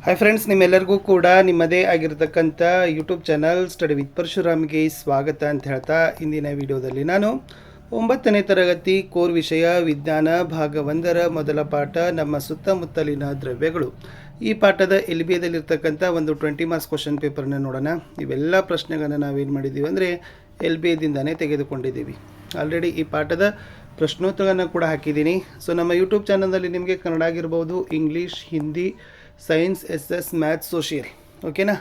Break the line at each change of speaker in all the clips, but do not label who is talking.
Hi friends, ನಿಮ್ಮೆಲ್ಲರಿಗೂ ಕೂಡ ನಿಮ್ಮದೇ ಆಗಿರತಕ್ಕಂಥ ಯೂಟ್ಯೂಬ್ ಚಾನಲ್ ಸ್ಟಡಿ ವಿತ್ ಪರಶುರಾಮ್ಗೆ ಸ್ವಾಗತ ಅಂತ ಹೇಳ್ತಾ ಇಂದಿನ ವಿಡಿಯೋದಲ್ಲಿ ನಾನು 9ನೇ ತರಗತಿ ಕೋರ್ ವಿಷಯ ವಿಜ್ಞಾನ ಭಾಗ 1ರ ಮೊದಲ ಪಾಠ ನಮ್ಮ ಸುತ್ತಮುತ್ತಲಿನ ದ್ರವ್ಯಗಳು ಈ ಪಾಠದ LBAದಲ್ಲಿರ್ತಕ್ಕಂಥ ಒಂದು 20 ಮಾರ್ಕ್ಸ್ ಕ್ವಶನ್ ಪೇಪರ್ನ ನೋಡೋಣ. ಇವೆಲ್ಲ ಪ್ರಶ್ನೆಗಳನ್ನು ನಾವೇನು ಮಾಡಿದ್ದೀವಿ ಅಂದರೆ LBAದಿಂದನೇ ತೆಗೆದುಕೊಂಡಿದ್ದೀವಿ. ಆಲ್ರೆಡಿ ಈ ಪಾಠದ ಪ್ರಶ್ನೋತ್ತರಗಳನ್ನು ಕೂಡ ಹಾಕಿದ್ದೀನಿ. ಸೊ ನಮ್ಮ ಯೂಟ್ಯೂಬ್ ಚಾನಲ್ನಲ್ಲಿ ನಿಮಗೆ ಕನ್ನಡ ಆಗಿರ್ಬೋದು, English, Hindi, science, SS, maths, social, ಓಕೆನಾ.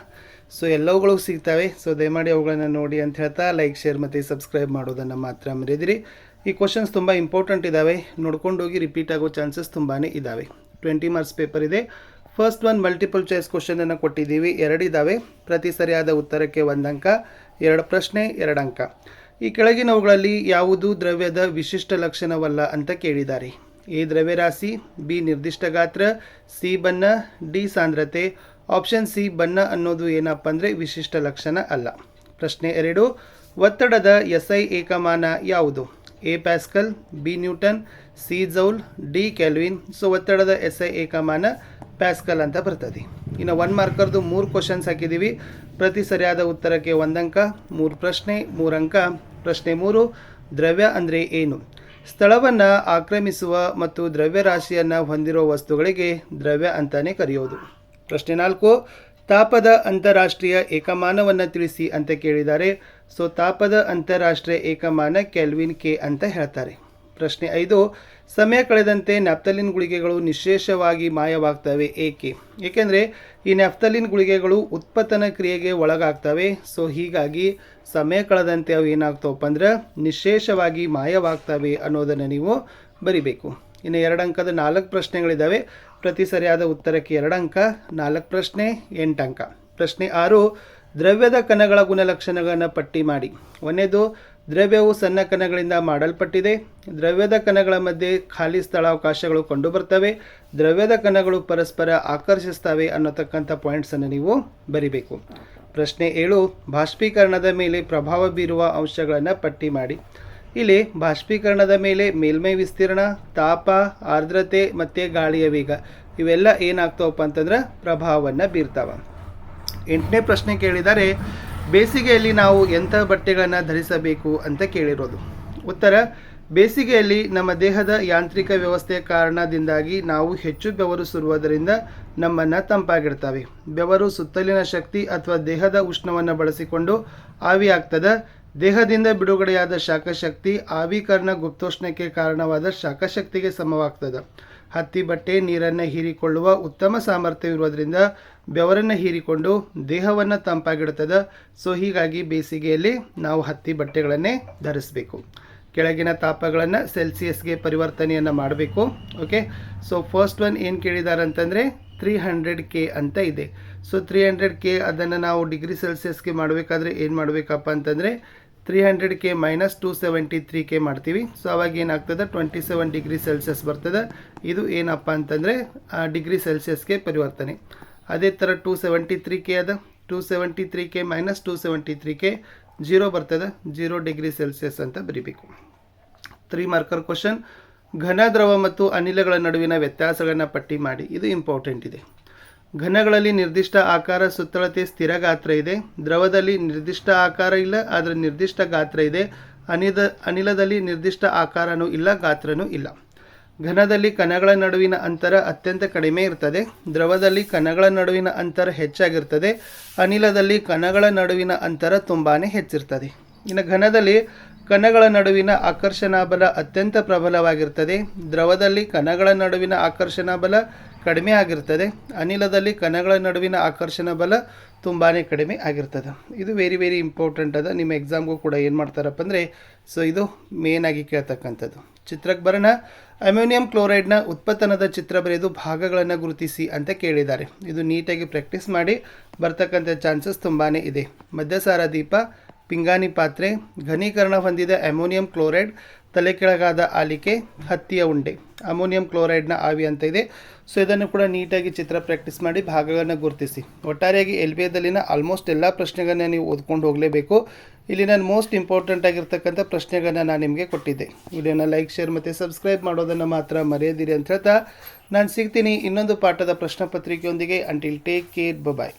ಸೊ ಎಲ್ಲವುಗಳು ಸಿಗ್ತವೆ. ಸೊ ದಯಮಾಡಿ ಅವುಗಳನ್ನು ನೋಡಿ ಅಂತ ಹೇಳ್ತಾ ಲೈಕ್, ಶೇರ್ ಮತ್ತು ಸಬ್ಸ್ಕ್ರೈಬ್ ಮಾಡೋದನ್ನು ಮಾತ್ರ ಮರೆಯದಿರಿ. ಈ ಕ್ವಶನ್ಸ್ ತುಂಬ ಇಂಪಾರ್ಟೆಂಟ್ ಇದ್ದಾವೆ, ನೋಡ್ಕೊಂಡು ಹೋಗಿ. ರಿಪೀಟ್ ಆಗೋ ಚಾನ್ಸಸ್ ತುಂಬಾ ಇದ್ದಾವೆ. 20 ಮಾರ್ಕ್ಸ್ ಪೇಪರ್ ಇದೆ. ಫಸ್ಟ್ ಒನ್ ಮಲ್ಟಿಪಲ್ ಚಾಯ್ಸ್ ಕ್ವಶನನ್ನು ಕೊಟ್ಟಿದ್ದೀವಿ. 2 ಇದ್ದಾವೆ. ಪ್ರತಿ ಸರಿಯಾದ ಉತ್ತರಕ್ಕೆ 1 ಅಂಕ, 2 ಪ್ರಶ್ನೆ 2 ಅಂಕ. ಈ ಕೆಳಗಿನವುಗಳಲ್ಲಿ ಯಾವುದು ದ್ರವ್ಯದ ವಿಶಿಷ್ಟ ಲಕ್ಷಣವಲ್ಲ ಅಂತ ಕೇಳಿದ್ದಾರೆ. ಎ ದ್ರವ್ಯರಾಶಿ, ಬಿ ನಿರ್ದಿಷ್ಟ ಗಾತ್ರ, ಸಿ ಬಣ್ಣ, ಡಿ ಸಾಂದ್ರತೆ. ಆಪ್ಷನ್ ಸಿ ಬಣ್ಣ ಅನ್ನೋದು ಏನಪ್ಪ ಅಂದರೆ ವಿಶಿಷ್ಟ ಲಕ್ಷಣ ಅಲ್ಲ. ಪ್ರಶ್ನೆ 2, ಒತ್ತಡದ SI ಏಕಮಾನ ಯಾವುದು? A pascal, B Newton, C joule, D kelvin. So ಒತ್ತಡದ SI ಏಕಮಾನ ಪ್ಯಾಸ್ಕಲ್ ಅಂತ ಬರ್ತದೆ. ಇನ್ನು 1 ಮಾರ್ಕರ್ದು 3 ಕ್ವಶನ್ಸ್ ಹಾಕಿದ್ದೀವಿ. ಪ್ರತಿ ಸರಿಯಾದ ಉತ್ತರಕ್ಕೆ 1 ಅಂಕ, 3 ಪ್ರಶ್ನೆ 3 ಅಂಕ. ಪ್ರಶ್ನೆ 3, ದ್ರವ್ಯ ಅಂದರೆ ಏನು? ಸ್ಥಳವನ್ನು ಆಕ್ರಮಿಸುವ ಮತ್ತು ದ್ರವ್ಯರಾಶಿಯನ್ನು ಹೊಂದಿರುವ ವಸ್ತುಗಳಿಗೆ ದ್ರವ್ಯ ಅಂತಾನೆ ಕರೆಯೋದು. ಪ್ರಶ್ನೆ 4, ತಾಪದ ಅಂತಾರಾಷ್ಟ್ರೀಯ ಏಕಮಾನವನ್ನು ತಿಳಿಸಿ ಅಂತ ಕೇಳಿದ್ದಾರೆ. ಸೊ ತಾಪದ ಅಂತಾರಾಷ್ಟ್ರೀಯ ಏಕಮಾನ ಕೆಲ್ವಿನ್ ಕೆ ಅಂತ ಹೇಳ್ತಾರೆ. ಪ್ರಶ್ನೆ 5, ಸಮಯ ಕಳೆದಂತೆ ನ್ಯಾಫ್ಥಲಿನ್ ಗುಳಿಗೆಗಳು ನಿಶ್ಶೇಷವಾಗಿ ಮಾಯವಾಗ್ತವೆ ಏಕೆ? ಏಕೆಂದರೆ ಈ ನ್ಯಾಫ್ಥಲಿನ್ ಗುಳಿಗೆಗಳು ಉತ್ಪತ್ತನ ಕ್ರಿಯೆಗೆ ಒಳಗಾಗ್ತವೆ. ಸೊ ಹೀಗಾಗಿ ಸಮಯ ಕಳೆದಂತೆ ಅವು ಏನಾಗ್ತವಪ್ಪ ಅಂದ್ರೆ ನಿಶ್ಶೇಷವಾಗಿ ಮಾಯವಾಗ್ತವೆ ಅನ್ನೋದನ್ನು ನೀವು ಬರಿಬೇಕು. ಇನ್ನು 2 ಅಂಕದ 4 ಪ್ರಶ್ನೆಗಳಿದ್ದಾವೆ. ಪ್ರತಿ ಸರಿಯಾದ ಉತ್ತರಕ್ಕೆ 2 ಅಂಕ, 4 ಪ್ರಶ್ನೆ 8 ಅಂಕ. ಪ್ರಶ್ನೆ 6, ದ್ರವ್ಯದ ಕಣಗಳ ಗುಣಲಕ್ಷಣಗಳನ್ನು ಪಟ್ಟಿ ಮಾಡಿ. 1ನೇದು, ದ್ರವ್ಯವು ಸಣ್ಣ ಕಣಗಳಿಂದ ಮಾಡಲ್ಪಟ್ಟಿದೆ. ದ್ರವ್ಯದ ಕಣಗಳ ಮಧ್ಯೆ ಖಾಲಿ ಸ್ಥಳಾವಕಾಶಗಳು ಕಂಡುಬರ್ತವೆ. ದ್ರವ್ಯದ ಕಣಗಳು ಪರಸ್ಪರ ಆಕರ್ಷಿಸ್ತವೆ ಅನ್ನತಕ್ಕಂಥ ಪಾಯಿಂಟ್ಸನ್ನು ನೀವು ಬರಿಬೇಕು. ಪ್ರಶ್ನೆ 7, ಬಾಷ್ಪೀಕರಣದ ಮೇಲೆ ಪ್ರಭಾವ ಬೀರುವ ಅಂಶಗಳನ್ನು ಪಟ್ಟಿ ಮಾಡಿ. ಇಲ್ಲಿ ಬಾಷ್ಪೀಕರಣದ ಮೇಲೆ ಮೇಲ್ಮೈ ವಿಸ್ತೀರ್ಣ, ತಾಪ, ಆರ್ದ್ರತೆ ಮತ್ತು ಗಾಳಿಯ ವೇಗ ಇವೆಲ್ಲ ಏನಾಗ್ತಾವಪ್ಪ ಅಂತಂದ್ರೆ ಪ್ರಭಾವವನ್ನು ಬೀರ್ತಾವ. 8ನೇ ಪ್ರಶ್ನೆ ಕೇಳಿದರೆ, ಬೇಸಿಗೆಯಲ್ಲಿ ನಾವು ಎಂಥ ಬಟ್ಟೆಗಳನ್ನು ಧರಿಸಬೇಕು ಅಂತ ಕೇಳಿರೋದು. ಉತ್ತರ, ಬೇಸಿಗೆಯಲ್ಲಿ ನಮ್ಮ ದೇಹದ ಯಾಂತ್ರಿಕ ವ್ಯವಸ್ಥೆಯ ಕಾರಣದಿಂದಾಗಿ ನಾವು ಹೆಚ್ಚು ಬೆವರು ಸುರುವುದರಿಂದ ನಮ್ಮನ್ನು ತಂಪಾಗಿಡ್ತವೆ. ಬೆವರು ಸುತ್ತಲಿನ ಶಕ್ತಿ ಅಥವಾ ದೇಹದ ಉಷ್ಣವನ್ನು ಬಳಸಿಕೊಂಡು ಆವಿಯಾಗ್ತದೆ. ದೇಹದಿಂದ ಬಿಡುಗಡೆಯಾದ ಶಾಖಶಕ್ತಿ ಆವಿಕರಣ ಗುಪ್ತೋಷ್ಣಕ್ಕೆ ಕಾರಣವಾದ ಶಾಖಶಕ್ತಿಗೆ ಸಮವಾಗ್ತದೆ. ಹತ್ತಿ ಬಟ್ಟೆ ನೀರನ್ನು ಹೀರಿಕೊಳ್ಳುವ ಉತ್ತಮ ಸಾಮರ್ಥ್ಯವಿರುವುದರಿಂದ ಬೆವರನ್ನು ಹೀರಿಕೊಂಡು ದೇಹವನ್ನು ತಂಪಾಗಿಡುತ್ತದೆ. ಸೊ ಹೀಗಾಗಿ ಬೇಸಿಗೆಯಲ್ಲಿ ನಾವು ಹತ್ತಿ ಬಟ್ಟೆಗಳನ್ನೇ ಧರಿಸಬೇಕು. ಕೆಳಗಿನ ತಾಪಗಳನ್ನು ಸೆಲ್ಸಿಯಸ್ಗೆ ಪರಿವರ್ತನೆಯನ್ನು ಮಾಡಬೇಕು. ಓಕೆ, ಸೊ ಫಸ್ಟ್ ಒನ್ ಏನು ಕೇಳಿದ್ದಾರೆ ಅಂತಂದರೆ 300 K ಅಂತ ಇದೆ. ಸೊ 300 K ಅದನ್ನು ನಾವು ಡಿಗ್ರಿ ಸೆಲ್ಸಿಯಸ್ಗೆ ಮಾಡಬೇಕಾದ್ರೆ ಏನು ಮಾಡಬೇಕಪ್ಪ ಅಂತಂದರೆ 300 K ಮೈನಸ್ 273 K ಮಾಡ್ತೀವಿ. ಸೊ ಅವಾಗ ಏನಾಗ್ತದೆ 27 ಡಿಗ್ರಿ ಸೆಲ್ಸಿಯಸ್ ಬರ್ತದೆ. ಇದು ಏನಪ್ಪ ಅಂತಂದರೆ ಡಿಗ್ರಿ ಸೆಲ್ಸಿಯಸ್ಗೆ ಪರಿವರ್ತನೆ. ಅದೇ ಥರ 273 K ಅದ. 273 K ಮೈನಸ್ 273 K 0 ಬರ್ತದೆ. 0 ಡಿಗ್ರಿ ಸೆಲ್ಸಿಯಸ್ ಅಂತ ಬರೀಬೇಕು. 3 ಮಾರ್ಕರ್ ಕ್ವಶನ್, ಘನ, ದ್ರವ ಮತ್ತು ಅನಿಲಗಳ ನಡುವಿನ ವ್ಯತ್ಯಾಸಗಳನ್ನು ಪಟ್ಟಿ ಮಾಡಿ. ಇದು ಇಂಪಾರ್ಟೆಂಟ್ ಇದೆ. ಘನಗಳಲ್ಲಿ ನಿರ್ದಿಷ್ಟ ಆಕಾರ, ಸುತ್ತಳತೆ, ಸ್ಥಿರ ಗಾತ್ರ ಇದೆ. ದ್ರವದಲ್ಲಿ ನಿರ್ದಿಷ್ಟ ಆಕಾರ ಇಲ್ಲ, ಆದರೆ ನಿರ್ದಿಷ್ಟ ಗಾತ್ರ ಇದೆ. ಅನಿಲದಲ್ಲಿ ನಿರ್ದಿಷ್ಟ ಆಕಾರನೂ ಇಲ್ಲ, ಗಾತ್ರನೂ ಇಲ್ಲ. ಘನದಲ್ಲಿ ಕಣಗಳ ನಡುವಿನ ಅಂತರ ಅತ್ಯಂತ ಕಡಿಮೆ ಇರ್ತದೆ. ದ್ರವದಲ್ಲಿ ಕಣಗಳ ನಡುವಿನ ಅಂತರ ಹೆಚ್ಚಾಗಿರ್ತದೆ. ಅನಿಲದಲ್ಲಿ ಕಣಗಳ ನಡುವಿನ ಅಂತರ ತುಂಬಾ ಹೆಚ್ಚಿರ್ತದೆ. ಇನ್ನು ಘನದಲ್ಲಿ ಕಣಗಳ ನಡುವಿನ ಆಕರ್ಷಣಾ ಬಲ ಅತ್ಯಂತ ಪ್ರಬಲವಾಗಿರ್ತದೆ. ದ್ರವದಲ್ಲಿ ಕಣಗಳ ನಡುವಿನ ಆಕರ್ಷಣಾ ಬಲ ಕಡಿಮೆ ಆಗಿರ್ತದೆ. ಅನಿಲದಲ್ಲಿ ಕಣಗಳ ನಡುವಿನ ಆಕರ್ಷಣಾ ಬಲ ತುಂಬಾ ಕಡಿಮೆ ಆಗಿರ್ತದೆ. ಇದು ವೆರಿ ಇಂಪಾರ್ಟೆಂಟ್ ಅದ. ನಿಮ್ಮ ಎಕ್ಸಾಮ್ಗೂ ಕೂಡ ಏನು ಮಾಡ್ತಾರಪ್ಪ ಅಂದರೆ ಸೊ ಇದು ಮೇನ್ ಆಗಿ ಕೇಳ್ತಕ್ಕಂಥದ್ದು. ಚಿತ್ರಕ್ಕೆ ಬರೋಣ. ಅಮ್ಯೋನಿಯಂ ಕ್ಲೋರೈಡ್ನ ಉತ್ಪತ್ತನದ ಚಿತ್ರ ಬರೆದು ಭಾಗಗಳನ್ನು ಗುರುತಿಸಿ ಅಂತ ಕೇಳಿದ್ದಾರೆ. ಇದು ನೀಟಾಗಿ ಪ್ರಾಕ್ಟೀಸ್ ಮಾಡಿ ಬರ್ತಕ್ಕಂಥ ಚಾನ್ಸಸ್ ತುಂಬಾ ಇದೆ. ಮಧ್ಯಸಾರ ದೀಪ, ಪಿಂಗಾಣಿ ಪಾತ್ರೆ, ಘನೀಕರಣ ಹೊಂದಿದ ಅಮೋನಿಯಂ ಕ್ಲೋರೈಡ್ ತಲೆ ಕೆಳಗಾದ ಆಲಿಕೆ, ಹತ್ತಿಯ ಉಂಡೆ, ಅಮೋನಿಯಂ ಕ್ಲೋರೈಡ್ನ ಆವಿ ಅಂತ ಇದೆ. ಸೊ ಇದನ್ನು ಕೂಡ ನೀಟಾಗಿ ಚಿತ್ರ ಪ್ರಾಕ್ಟೀಸ್ ಮಾಡಿ ಭಾಗಗಳನ್ನು ಗುರುತಿಸಿ. ಒಟ್ಟಾರೆಯಾಗಿ LBAದಲ್ಲಿನ ಆಲ್ಮೋಸ್ಟ್ ಎಲ್ಲ ಪ್ರಶ್ನೆಗಳನ್ನ ನೀವು ಓದ್ಕೊಂಡು ಹೋಗಲೇಬೇಕು. ಇಲ್ಲಿ ನಾನು ಮೋಸ್ಟ್ ಇಂಪಾರ್ಟೆಂಟ್ ಆಗಿರ್ತಕ್ಕಂಥ ಪ್ರಶ್ನೆಗಳನ್ನ ನಾನು ನಿಮಗೆ ಕೊಟ್ಟಿದ್ದೆ. ವಿಡಿಯೋನ ಲೈಕ್, ಶೇರ್ ಮತ್ತು ಸಬ್ಸ್ಕ್ರೈಬ್ ಮಾಡೋದನ್ನು ಮಾತ್ರ ಮರೆಯದಿರಿ ಅಂತ ಹೇಳ್ತಾ ನಾನು ಸಿಗ್ತೀನಿ ಇನ್ನೊಂದು ಪಾಠದ ಪ್ರಶ್ನೆ ಪತ್ರಿಕೆಯೊಂದಿಗೆ. ಅಂಟಿಲ್ ಟೇಕ್ ಕೇರ್, ಬಾಯ್.